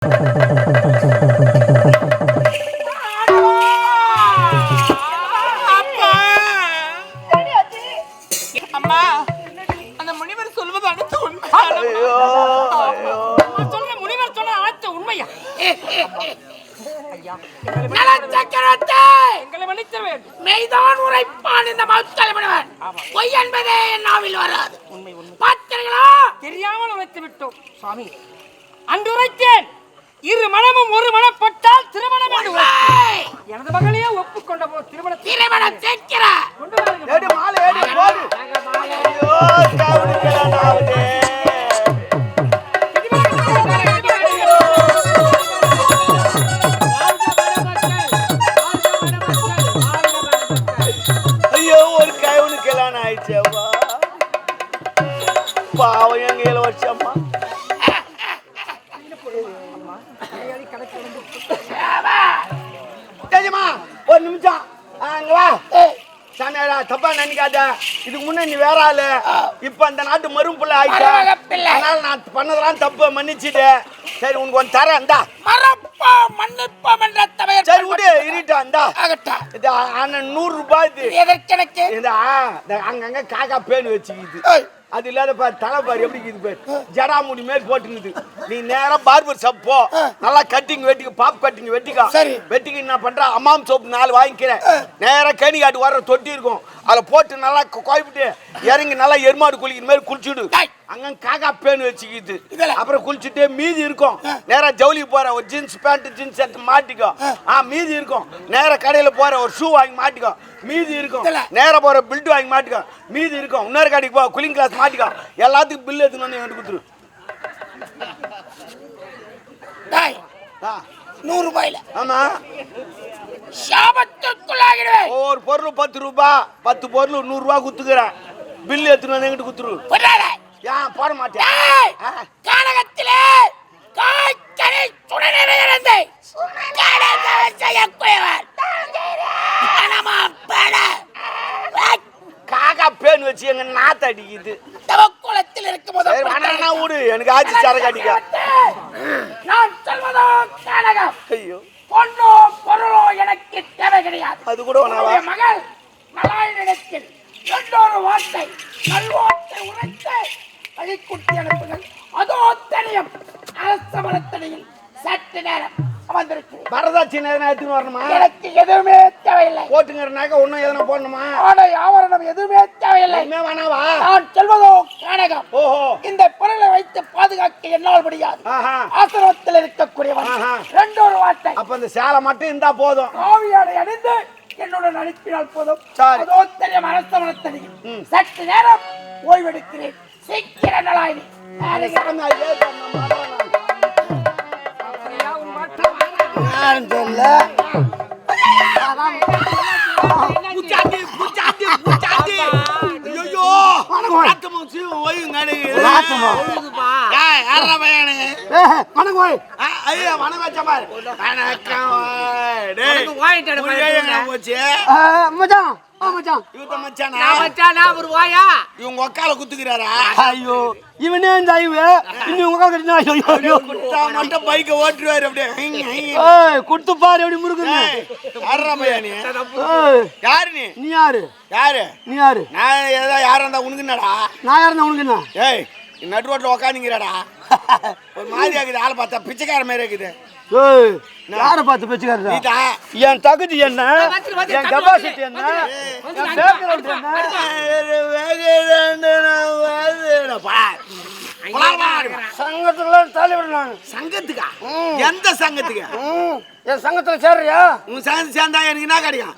அம்மா, அந்த முனிவர் சொல்வது அனைத்து உண்மை. முனிவர் சொன்ன அனைத்து உண்மையா? எங்களை மன்னிக்க வேண்டும். மெய்தான் உரைப்பான் இந்த மௌத்தலை முனிவன். பொய் என்பதே என் நாவில் வராது. உண்மை உண்மை. பார்த்தீர்களா? தெரியாமல் உரைத்து விட்டோம் சுவாமி. அன்று உரைத்தேன், இரு மனமும் ஒரு மனப்பட்டால் திருமணம் என்று. எனது மகளையே ஒப்புக்கொண்ட போது திருமணம் சேர்க்கிற ஐயோ ஒரு கைவனுக்கெல்லாம் ஆயிடுச்சேவா. பாவம் எங்க 7 வருஷம்மா. ஒரு நிமிஷம் அங்க வா. சாமியாரா தப்பா நினைக்காத. இதுக்கு முன்ன நீ வேற ஆளு. இப்ப அந்த நாட்டு மரும்புள்ள ஆயிட்டா. அதனால நான் பண்ணதெல்லாம் தப்பு மன்னிச்சுட்டு. சரி உனக்கு ஒன்று தரேன். இந்தா மறப்பா மன்னிப்போம் என்ற தமையர். சரி விடு இருட்டா. இந்தா ஆகட்டும். இது 100 ரூபாய். இது எதற்கெனக்கு? இந்த அங்கங்க காக்கா பேனு வச்சுக்கிது. அது இல்லாத பாரு தலை பாரு எப்படி இது பேர் ஜடாமுடி மேல் போட்டுங்குது. நீ நேரம் பார்பர் ஷாப் போ. நல்லா கட்டிங் வெட்டிக்க பாப் கட்டிங் வெட்டிக்கா. சரி வெட்டிக்கு என்ன பண்ற அம்மாம் சோப்பு 4 வாங்கிக்கிறேன். நேரம் கேணி காட்டு வர தொட்டி இருக்கும். அதில் போட்டு நல்லா குழப்பிட்டு இறங்கி நல்லா எருமாடு குளிக்கிற மாதிரி குளிச்சுடு. அங்க காக்கா பேனு வச்சுக்கிது. அப்புறம் குளிச்சுட்டு மீதி இருக்கும். நேரம் ஜவுளி போற ஒரு ஜீன்ஸ் பேண்ட் ஜீன்ஸ் எடுத்து மாட்டிக்கோ. மீதி இருக்கும். நேர கடையில் போற ஒரு ஷூ வாங்கி மாட்டிக்கோ. மீதி இருக்கும். நேர போற பில்ட் வாங்கி மாட்டிக்கோ. மீதி இருக்கும். இன்னொரு கடைக்கு போ கூலிங் கிளாஸ் மாட்டிக்கோ. எல்லாத்துக்கும் பில் எடுத்துன்னு வந்து என்கிட்ட கொடுத்துரு. 100 ரூபாயில. ஆமா சாபத்திற்குள்ளாகிடுவேன். ஒரு பொருள் 10 ரூபாய். 10 பொருள் 100 ரூபாய் குத்துக்கிறேன். பில் எடுத்துன்னு வந்து என்கிட்ட கொடுத்துரு. ஏன் போட மாட்டேன்? கானகத்திலே காய்ச்சலை சுடநெறி இறந்து செய்யக்கூடியவர் காக்கா பேன் வச்சு எங்க நாத்த அடிக்குது. தவக்குளத்தில் இருக்கும் போது விடு எனக்கு ஆட்சி சரக்கு அடிக்க. நான் சொல்வதோ கானகம். ஐயோ பொண்ணோ பொருளோ எனக்கு தேவை கிடையாது. அது கூட மகள் நலாயினிடத்தில் இன்னொரு வார்த்தை நல்வார்த்தை உரைத்து வழிக்குட்டி அனுப்புங்கள். அதோ தெரியும் அரசமரத்தடியில் சற்று நேரம் வந்திருக்கிறேன். வரதாட்சி நேரம் எடுத்துன்னு வரணுமா? எனக்கு எதுவுமே தேவையில்லை. போட்டுங்கிறனாக்க ஒன்னும் எதனா போடணுமா? ஆடை ஆவரணம் எதுவுமே தேவையில்லை. வேணாவா? நான் சொல்வதோ கானகம். ஓஹோ இந்த பொருளை வைத்து பாதுகாக்க என்னால் முடியாது. ஆசிரமத்தில் இருக்கக்கூடியவன் 2 வார்த்தை. அப்ப இந்த சேலை மட்டும் இருந்தா போதும். ஆவியாடை அணிந்து என்னுடன் அனுப்பினால் போதும். அதோ தெரியும் அரசமரத்தடியில் சற்று நேரம் ஓய்வெடுக்கிறேன். சீக்கிரம் நலாயினி. இவங்க ஒக்கால குத்துக்கிறாரா? ஐயோ இவனே இந்த மட்டும் பைக்க ஓட்டுருவாரு அப்படியே. குடுத்து பாரு எப்படி முருகன். யாரு நீ? நீ யாரு? யாரு நீ யாரு? நான் ஏதோ யாரா இருந்தா உனக்கு என்னடா? நான் யாருன்னா உனக்கு என்ன? ஏய் நடு ரோட்ல உக்காந்துங்கிறாடா. ஒரு மாதிரி இருக்குது. ஆளை பார்த்தா பிச்சைக்கார மாதிரி இருக்குது. யாரை பார்த்து பேச்சுக்காரு? என் தகுதி என்ன? என் கெபாசிட்டி என்ன? சங்கத்துல தலைவர் நான். சங்கத்துக்கா? எந்த சங்கத்துக்கு? என் சங்கத்துல சேர்றியா? உன் சங்கத்து சேர்ந்தா எனக்கு என்ன கிடைக்கும்?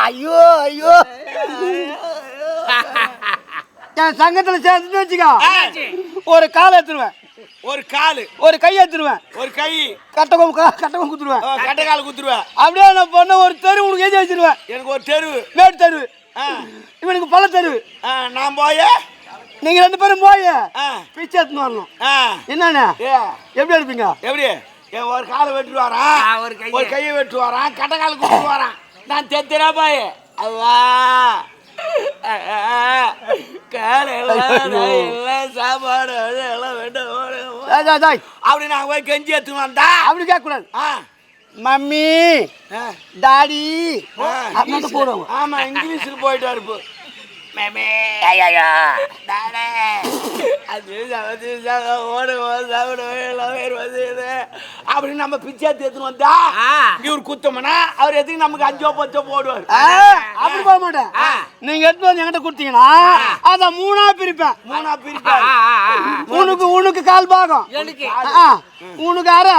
ஐயோ ஐயோ என் சங்கத்துல சேர்ந்து வச்சுக்கோ. ஒரு காலை எடுத்துருவேன். ஒரு காலு ஒரு கை எடுத்துருவேன். ஒரு கை கட்டகம் குத்துருவேன். கட்ட கால குத்துருவேன். அப்படியே நான் பண்ண ஒரு தெரு உனக்கு எழுதி வச்சிருவேன். எனக்கு ஒரு தெருவு மேட்டு தெருவு. இவனுக்கு பல தெருவு. நான் போய நீங்க 2 பேரும் போய் பிச்சை எடுத்துன்னு வரணும். என்னண்ணா எப்படி எடுப்பீங்க? எப்படி? ஒரு காலை வெட்டுவாரா? ஒரு கையை வெட்டுவாரா? கட்ட கால குத்துவாரா? நான் தெத்திரா பாய் அவா காலையில எல்லாம் சாப்பாடு எல்லாம் வெட்ட அப்படி நான் போய் கெஞ்சி எடுத்துன்னு வந்தா அப்படி கேட்கக்கூடாது. ஆ, மம்மி ஆ, டாடி ஆ, அப்படின்னு போடுவாங்க. ஆமா இங்கிலீஷ்ல போயிட்டு இருப்போம். அப்படி நம்ம பிச்சை எடுத்துன்னு வந்தா இவர் குத்தம்னா அவர் எதுக்கு நமக்கு 5 10 போடுவார். அப்படி போக மாட்டேன். நீங்க எடுத்து வந்து என்கிட்ட கொடுத்தீங்கன்னா அத 3ஆ பிரிப்பேன். 3ஆ பிரிப்பார். உனக்கு கால் பாகம், எனக்கு உனக்கு அரை,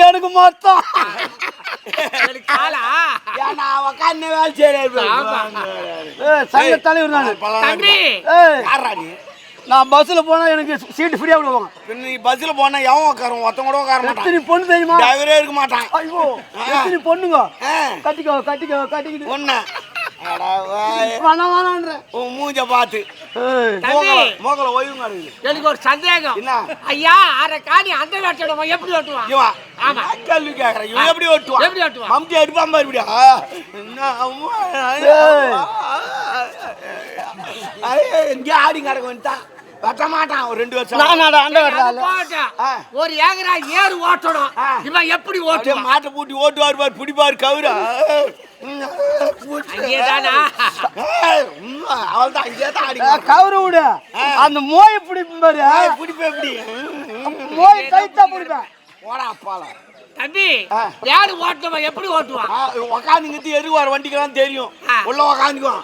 எனக்கு மொத்தம். காலா ஏன்னா உக்காந்து வேலை செய்யறாரு. சங்க தலைவர் நான். தம்பி யாரா நீ? நான் பஸ்ல போனா எனக்கு சீட்டு ஃப்ரீயா விடுவாங்க. நீ பஸ்ல போனா எவன் உட்காரும்? ஒருத்தன் கூட உட்கார மாட்டான். எத்தனை பொண்ணு தெரியுமா? டிரைவரே இருக்க மாட்டான். ஐயோ எத்தனை பொண்ணுங்க கட்டிக்கிட்டு ஒண்ணு வேணான்ற உன் மூஞ்ச பார்த்து மோகல ஓய்வுங்க இருக்குது. எனக்கு ஒரு சந்தேகம். என்ன? ஐயா அரை காணி அந்த வெட்டணும் எப்படி வெட்டுவான்? இவன் ஆமா. கேள்வி கேட்கறேன். இவன் எப்படி ஓட்டுவான்? எப்படி வெட்டுவான்? மம்டி எடுப்பான் பாரு இப்படியா. எங்கேயோ ஆடி கிடக்க வந்துட்டான். வெட்ட மாட்டான் ஒரு 2 வருஷம். அது போகட்டும். ஒரு ஏக்கரா ஏறு ஓட்டணும். இவன் எப்படி ஓட்டுவான்? மாட்டை பூட்டி ஓட்டுவார் பாரு, பிடிப்பாரு கவுரா. அங்கேதானா? அவள்தான் இங்கேதான் ஆடி கவுரு விடு. அந்த மோயை பிடிப்பேன் பாரு. பிடிப்பேன் எப்படி மோயை கைத்தா பிடிப்பேன். ஓடா அப்பால தம்பி ஏறு ஓட்டுவன் எப்படி ஓட்டுவான்? உக்காந்துங்கிறது எருவார் வண்டிக்கெல்லாம் தெரியும். உள்ள உக்காந்துக்குவான்.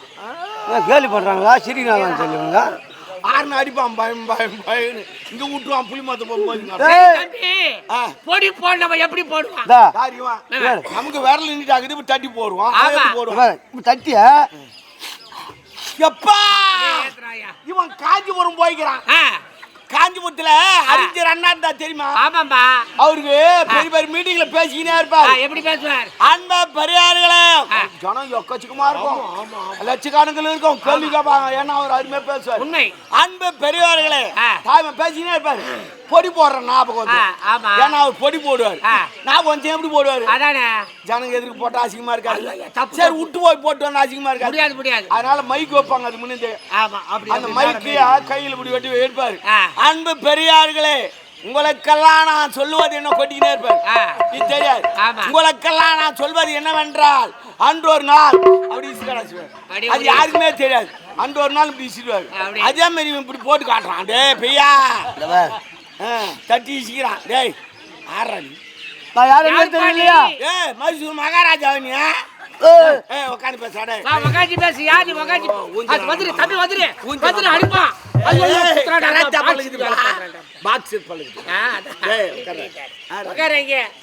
கேள்வி பண்றாங்களா? சிரிக்கிறாங்கன்னு சொல்லுவாங்க. ஆறுனு அடிப்பான். பயம் பயம் பயம் இங்க விட்டுவான். புளி மாத்த போகும்போது தம்பி பொடி போடணும் எப்படி போடுவான்? நமக்கு விரல் நின்றுட்டாக்குது. தட்டி போடுவான். தட்டிய எப்பா இவன் காஞ்சிபுரம் போய்க்கிறான். காஞ்சிபுரத்துல அறிஞர் அண்ணா இருந்தா தெரியுமா? ஆமாம்பா. அவருக்கு பெரிய பெரிய மீட்டிங்ல பேசிக்கினே இருப்பாரு. எப்படி பேசுவார்? அன்ப பெரியார்களே, ஜனம் எக்கச்சக்கமா இருக்கும், லட்சக்கணக்கில் இருக்கும். கேள்வி கேட்பாங்க. ஏன்னா அவர் அருமையா பேசுவார். உண்மை. அன்பு பெரியவர்களே தாய்மை பேசிக்கினே இருப்பாரு. பொடி போடுற ஞாபகம் வந்து. ஏன்னா அவர் பொடி போடுவார். ஞாபகம் வந்து எப்படி போடுவாரு? அதானே ஜனங்க எதுக்கு போட்டா அசிங்கமா இருக்காது. சரி விட்டு போய் போட்டு வந்து அசிங்கமா இருக்காது. முடியாது முடியாது. அதனால மைக் வைப்பாங்க. அது முன்னே ஆமா அப்படி அந்த மைக்கு கையில் இப்படி வெட்டி எடுப்பாரு. அன்பு பெரியார்களே, உங்களுக்கெல்லாம் நான் சொல்லுவது என்ன கொட்டிக்கிட்டே இருப்பாரு. இது தெரியாது. உங்களுக்கெல்லாம் நான் சொல்வது என்னவென்றால் அன்று ஒரு நாள் அப்படி இசுக்காரு. அது யாருக்குமே தெரியாது. அன்று ஒரு நாள் இப்படி இசிடுவாரு. அதே மாதிரி இப்படி போட்டு காட்டுறான். டே பெய்யா தட்டி இசிக்கிறான். டேய் ஆடுறா நீ. நான் யாருமே தெரியலையா? மைசூர் மகாராஜா நீ. உட்காந்து பேசாடே. உட்காந்து பேசு. யாரு உட்காந்து வந்துரு தம்பி வந்துரு வந்துரு அடிப்பான். பாக்ஸ் பழுகுது. உட்காருங்க.